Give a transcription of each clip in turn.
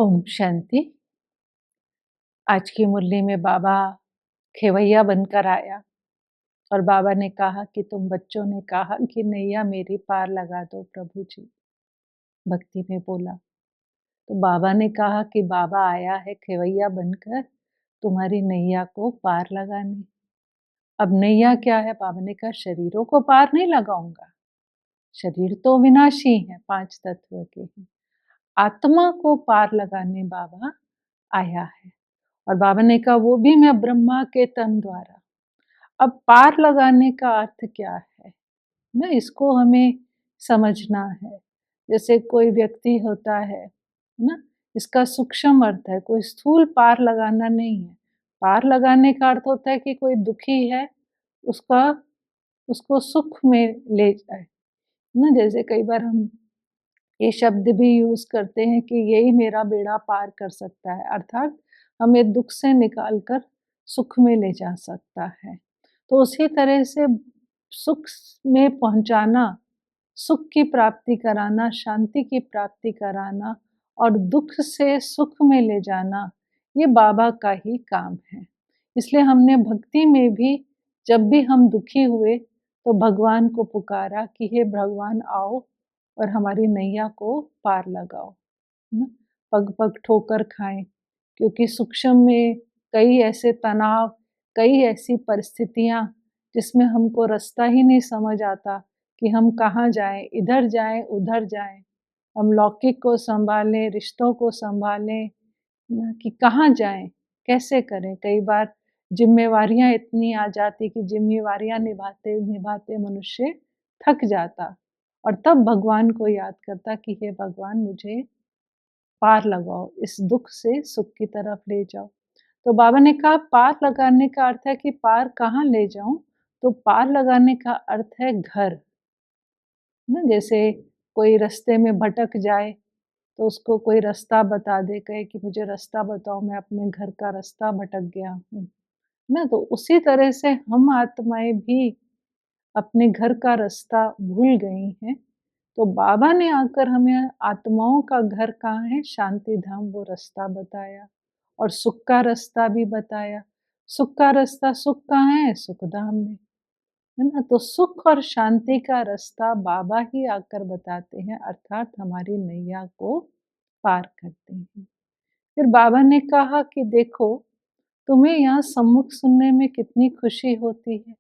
ओम शांति। आज की मुरली में बाबा खेवैया बनकर आया और बाबा ने कहा कि तुम बच्चों ने कहा कि नैया मेरी पार लगा दो प्रभु जी। भक्ति में बोला तो बाबा ने कहा कि बाबा आया है खेवैया बनकर तुम्हारी नैया को पार लगाने। अब नैया क्या है? बाबा ने कहा शरीरों को पार नहीं लगाऊंगा, शरीर तो विनाशी है, 5 तत्व के हैं। आत्मा को पार लगाने बाबा आया है। और बाबा ने कहा वो भी मैं ब्रह्मा के तन द्वारा। अब पार लगाने का अर्थ क्या है ना, इसको हमें समझना है। जैसे कोई व्यक्ति होता है ना, इसका सूक्ष्म अर्थ है, कोई स्थूल पार लगाना नहीं है। पार लगाने का अर्थ होता है कि कोई दुखी है उसका उसको सुख में ले जाए ना। जैसे कई बार हम ये शब्द भी यूज करते हैं कि यही मेरा बेड़ा पार कर सकता है, अर्थात हमें दुख से निकालकर सुख में ले जा सकता है। तो उसी तरह से सुख में पहुंचाना, सुख की प्राप्ति कराना, शांति की प्राप्ति कराना और दुख से सुख में ले जाना, ये बाबा का ही काम है। इसलिए हमने भक्ति में भी जब भी हम दुखी हुए तो भगवान को पुकारा कि हे भगवान आओ और हमारी नैया को पार लगाओ ना। पग पग ठोकर खाएं, क्योंकि सूक्ष्म में कई ऐसे तनाव, कई ऐसी परिस्थितियां जिसमें हमको रास्ता ही नहीं समझ आता कि हम कहाँ जाएं, इधर जाएं उधर जाएं। हम लौकिक को संभालें, रिश्तों को संभालें ना, कि कहाँ जाएं, कैसे करें। कई बार जिम्मेवारियां इतनी आ जाती कि जिम्मेवारियां निभाते निभाते मनुष्य थक जाता और तब भगवान को याद करता कि हे भगवान मुझे पार लगाओ, इस दुख से सुख की तरफ ले जाओ। तो बाबा ने कहा पार लगाने का अर्थ है कि पार कहाँ ले जाऊं? तो पार लगाने का अर्थ है घर ना। जैसे कोई रास्ते में भटक जाए तो उसको कोई रास्ता बता दे, कहे कि मुझे रास्ता बताओ, मैं अपने घर का रास्ता भटक गया हूँ ना। तो उसी तरह से हम आत्माएं भी अपने घर का रास्ता भूल गई हैं। तो बाबा ने आकर हमें आत्माओं का घर कहाँ है, शांति धाम, वो रास्ता बताया और सुख का रास्ता भी बताया। सुख का रास्ता, सुख कहाँ है? सुख धाम में है ना। तो सुख और शांति का रास्ता बाबा ही आकर बताते हैं, अर्थात हमारी नैया को पार करते हैं। फिर बाबा ने कहा कि देखो तुम्हें यहाँ सम्मुख सुनने में कितनी खुशी होती है,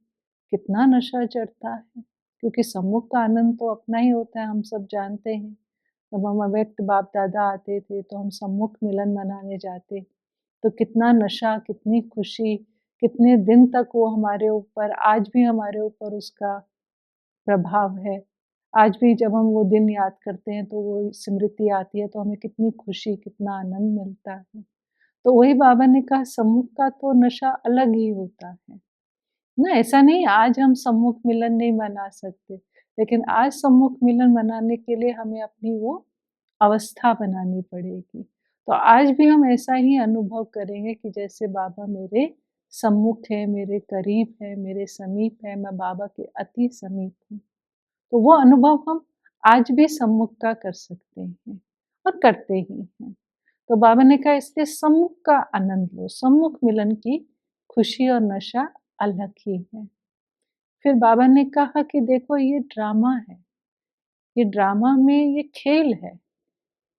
कितना नशा चढ़ता है, क्योंकि सम्मुख का आनंद तो अपना ही होता है, हम सब जानते हैं। जब हम अव्यक्त बाप दादा आते थे तो हम सम्मुख मिलन मनाने जाते, तो कितना नशा, कितनी खुशी, कितने दिन तक वो हमारे ऊपर, आज भी हमारे ऊपर उसका प्रभाव है। आज भी जब हम वो दिन याद करते हैं तो वो स्मृति आती है तो हमें कितनी खुशी, कितना आनंद मिलता है। तो वही बाबा ने कहा सम्मुख का तो नशा अलग ही होता है ना। ऐसा नहीं आज हम सम्मुख मिलन नहीं मना सकते, लेकिन आज सम्मुख मिलन मनाने के लिए हमें अपनी वो अवस्था बनानी पड़ेगी। तो आज भी हम ऐसा ही अनुभव करेंगे कि जैसे बाबा मेरे सम्मुख है, मेरे करीब है, मेरे समीप है, मैं बाबा के अति समीप हूँ। तो वो अनुभव हम आज भी सम्मुख का कर सकते हैं और करते ही हैं। तो बाबा ने कहा इसलिए सम्मुख का आनंद लो, सम्मुख मिलन की खुशी और नशा अलग ही है। फिर बाबा ने कहा कि देखो ये ड्रामा है, ये ड्रामा में ये खेल है,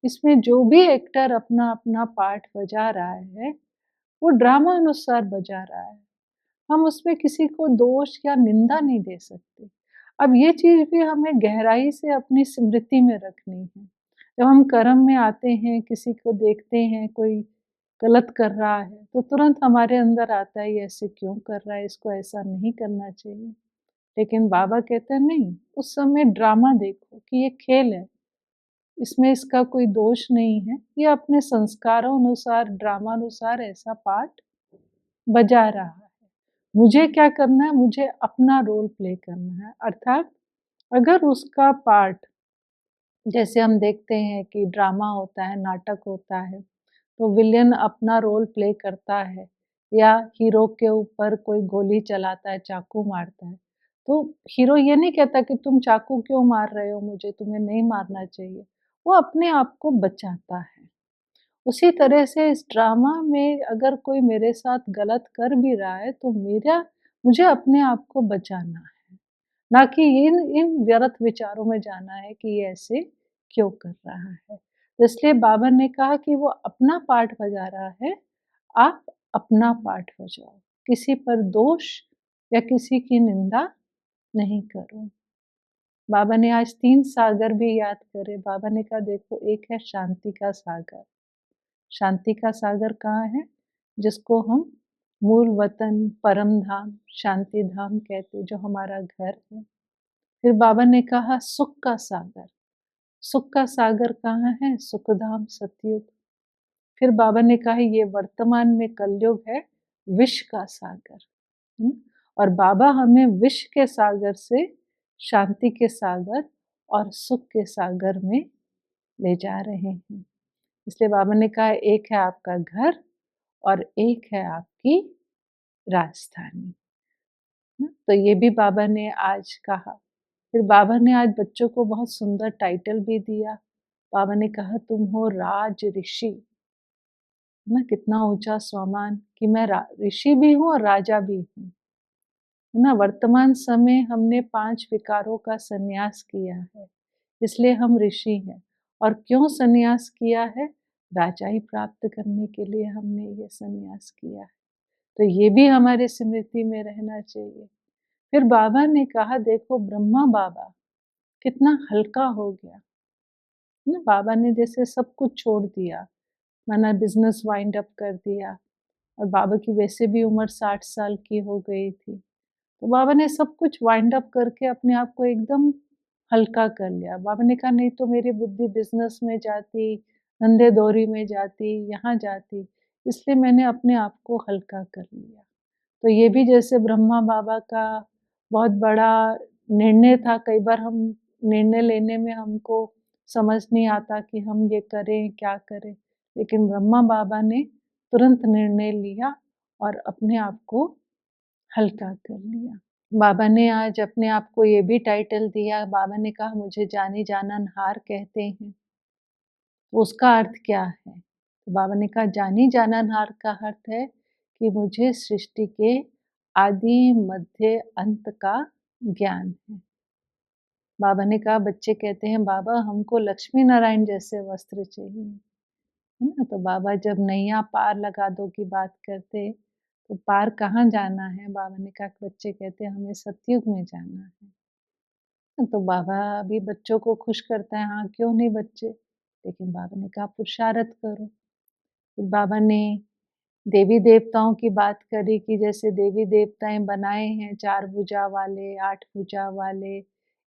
इसमें जो भी एक्टर अपना अपना पार्ट बजा रहा है वो ड्रामा अनुसार बजा रहा है। हम उसमें किसी को दोष या निंदा नहीं दे सकते। अब ये चीज़ भी हमें गहराई से अपनी स्मृति में रखनी है। जब हम कर्म में आते हैं, किसी को देखते हैं कोई गलत कर रहा है, तो तुरंत हमारे अंदर आता है ये ऐसे क्यों कर रहा है, इसको ऐसा नहीं करना चाहिए। लेकिन बाबा कहते हैं नहीं, उस समय ड्रामा देखो कि ये खेल है, इसमें इसका कोई दोष नहीं है। ये अपने संस्कारों अनुसार, ड्रामा अनुसार ऐसा पार्ट बजा रहा है। मुझे क्या करना है? मुझे अपना रोल प्ले करना है। अर्थात अगर उसका पार्ट, जैसे हम देखते हैं कि ड्रामा होता है, नाटक होता है, तो विलेन अपना रोल प्ले करता है या हीरो के ऊपर कोई गोली चलाता है, चाकू मारता है, तो हीरो ये नहीं कहता कि तुम चाकू क्यों मार रहे हो मुझे, तुम्हें नहीं मारना चाहिए। वो अपने आप को बचाता है। उसी तरह से इस ड्रामा में अगर कोई मेरे साथ गलत कर भी रहा है तो मुझे अपने आप को बचाना है, ना कि इन इन व्यर्थ विचारों में जाना है कि ये ऐसे क्यों कर रहा है। तो इसलिए बाबा ने कहा कि वो अपना पार्ट बजा रहा है, आप अपना पार्ट बजाओ। किसी पर दोष या किसी की निंदा नहीं करो। बाबा ने आज 3 सागर भी याद करे। बाबा ने कहा देखो एक है शांति का सागर। शांति का सागर कहाँ है? जिसको हम मूल वतन, परम धाम, शांति धाम कहते जो हमारा घर है। फिर बाबा ने कहा सुख का सागर। सुख का सागर कहाँ है? सुखधाम सतयुग। फिर बाबा ने कहा ये वर्तमान में कलयुग है, विष का सागर। और बाबा हमें विष के सागर से शांति के सागर और सुख के सागर में ले जा रहे हैं। इसलिए बाबा ने कहा एक है आपका घर और एक है आपकी राजधानी। तो ये भी बाबा ने आज कहा। फिर बाबा ने आज बच्चों को बहुत सुंदर टाइटल भी दिया। बाबा ने कहा तुम हो राज ऋषि। ना कितना ऊंचा सम्मान कि मैं ऋषि भी हूँ और राजा भी हूँ। है ना, वर्तमान समय हमने 5 विकारों का संन्यास किया है, इसलिए हम ऋषि हैं। और क्यों संन्यास किया है? राजाई प्राप्त करने के लिए हमने ये संन्यास किया है। तो ये भी हमारे स्मृति में रहना चाहिए। फिर बाबा ने कहा देखो ब्रह्मा बाबा कितना हल्का हो गया ना, बाबा ने जैसे सब कुछ छोड़ दिया, माना बिजनेस वाइंड अप कर दिया। और बाबा की वैसे भी उम्र 60 साल की हो गई थी, तो बाबा ने सब कुछ वाइंड अप करके अपने आप को एकदम हल्का कर लिया। बाबा ने कहा नहीं तो मेरी बुद्धि बिजनेस में जाती, धंधे दौरी में जाती, यहाँ जाती, इसलिए मैंने अपने आप को हल्का कर लिया। तो ये भी जैसे ब्रह्मा बाबा का बहुत बड़ा निर्णय था। कई बार हम निर्णय लेने में हमको समझ नहीं आता कि हम ये करें, क्या करें? लेकिन ब्रह्मा बाबा ने तुरंत निर्णय लिया और अपने आप को हल्का कर लिया। बाबा ने आज अपने आप को ये भी टाइटल दिया, बाबा ने कहा मुझे जानी जानानहार कहते हैं। तो उसका अर्थ क्या है? तो बाबा ने कहा जानी जानानहार का अर्थ है कि मुझे सृष्टि के आदि, मध्य, अंत का ज्ञान है। बाबा ने कहा बच्चे कहते हैं बाबा हमको लक्ष्मी नारायण जैसे वस्त्र चाहिए, है ना? तो बाबा जब नैया पार लगा दो की बात करते, तो पार कहाँ जाना है? बाबा ने कहा बच्चे कहते हैं हमें सतयुग में जाना है। तो बाबा भी बच्चों को खुश करता है, हाँ क्यों नहीं बच्चे? लेकिन बाबा ने कहा पुरुषार्थ करो। फिर बाबा ने देवी-देवताओं की बात करी कि जैसे देवी-देवताएँ बनाए हैं 4 भुजा वाले, 8 भुजा वाले,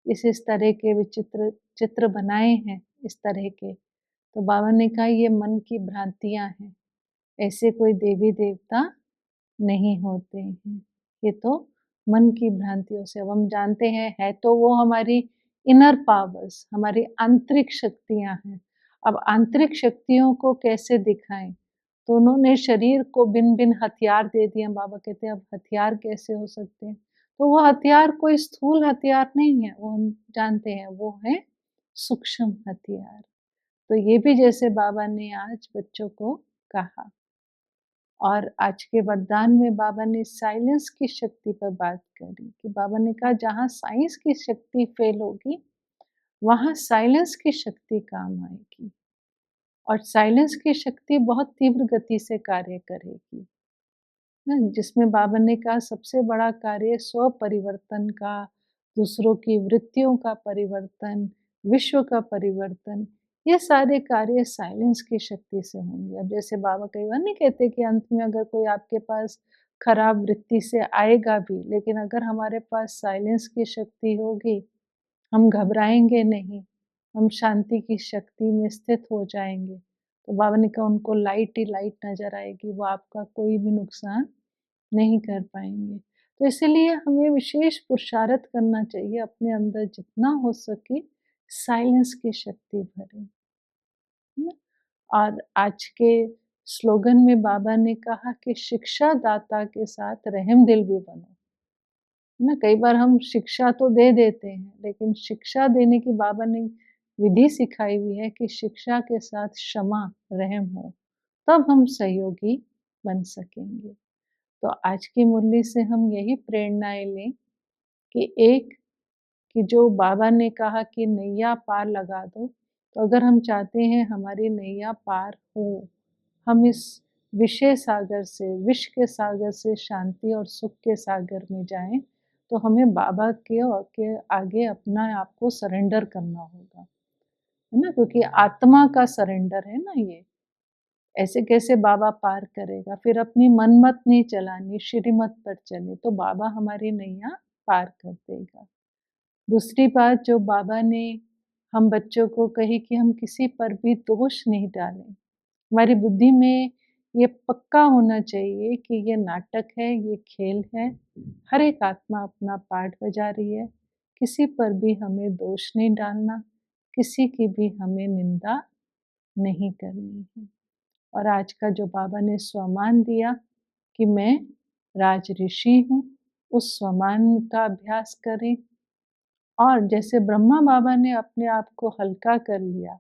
इस तरह के विचित्र चित्र बनाए हैं इस तरह के। तो बाबा ने कहा ये मन की भ्रांतियाँ हैं, ऐसे कोई देवी-देवता नहीं होते हैं। ये तो मन की भ्रांतियों से अब हम जानते हैं, है तो वो हमारी इनर पावर्स, हमारी आंतरिक शक्तियाँ हैं। अब आंतरिक शक्तियों को कैसे दिखाएँ? तो उन्होंने शरीर को भिन्न-भिन्न हथियार दे दिए। बाबा कहते हैं अब हथियार कैसे हो सकते हैं? तो वो हथियार कोई स्थूल हथियार नहीं है, वो हम जानते हैं, वो है सूक्ष्म हथियार। तो ये भी जैसे बाबा ने आज बच्चों को कहा। और आज के वरदान में बाबा ने साइलेंस की शक्ति पर बात करी कि बाबा ने कहा जहाँ साइंस की शक्ति फेल होगी, वहाँ साइलेंस की शक्ति काम आएगी। और साइलेंस की शक्ति बहुत तीव्र गति से कार्य करेगी ना, जिसमें बाबा ने कहा सबसे बड़ा कार्य स्व परिवर्तन का, दूसरों की वृत्तियों का परिवर्तन, विश्व का परिवर्तन, ये सारे कार्य साइलेंस की शक्ति से होंगे। अब जैसे बाबा कई बार नहीं कहते कि अंत में अगर कोई आपके पास खराब वृत्ति से आएगा भी, लेकिन अगर हमारे पास साइलेंस की शक्ति होगी, हम घबराएँगे नहीं, हम शांति की शक्ति में स्थित हो जाएँगे। तो बाबा ने कहा उनको लाइट ही लाइट नज़र आएगी, वो आपका कोई भी नुकसान नहीं कर पाएँगे। तो इसीलिए हमें विशेष पुरुषार्थ करना चाहिए, अपने अंदर जितना हो सके साइलेंस की शक्ति भरें, है ना? और आज के स्लोगन में बाबा ने कहा कि शिक्षा दाता के साथ रहम दिल भी बनो। है ना, कई बार हम शिक्षा तो दे देते हैं, लेकिन शिक्षा देने की बाबा ने विधि सिखाई हुई है कि शिक्षा के साथ क्षमा, रहम हो। तब हम सहयोगी बन सकेंगे। तो आज की मुरली से हम यही प्रेरणाएँ लें कि एक कि जो बाबा ने कहा कि नैया पार लगा दो, तो अगर हम चाहते हैं हमारी नैया पार हो, हम इस विषय सागर से, विश्व के सागर से शांति और सुख के सागर में जाएँ, तो हमें बाबा के आगे अपना आप को सरेंडर करना होगा, है ना? क्योंकि आत्मा का सरेंडर है ना ये। ऐसे कैसे बाबा पार करेगा? फिर अपनी मनमत नहीं चलानी, श्रीमत पर चले, तो बाबा हमारी नैया पार कर देगा। दूसरी बात जो बाबा ने हम बच्चों को कही कि हम किसी पर भी दोष नहीं डालें। हमारी बुद्धि में ये पक्का होना चाहिए कि ये नाटक है, ये खेल है, हर एक आत्मा अपना पार्ट बजा रही है, किसी पर भी हमें दोष नहीं डालना, किसी की भी हमें निंदा नहीं करनी है। और आज का जो बाबा ने स्वमान दिया कि मैं राज ऋषि हूँ, उस स्वमान का अभ्यास करें। और जैसे ब्रह्मा बाबा ने अपने आप को हल्का कर लिया,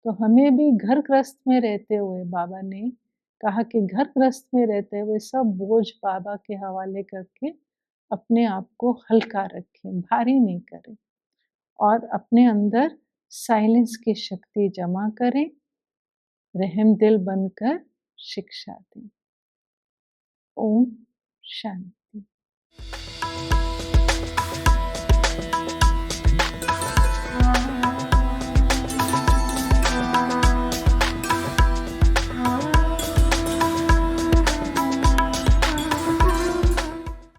तो हमें भी घर गृहस्थ में रहते हुए बाबा ने कहा कि घर गृहस्थ में रहते हुए सब बोझ बाबा के हवाले करके अपने आप को हल्का रखें, भारी नहीं करें और अपने अंदर साइलेंस की शक्ति जमा करें, रहमदिल बनकर शिक्षा दें। ओम शांति।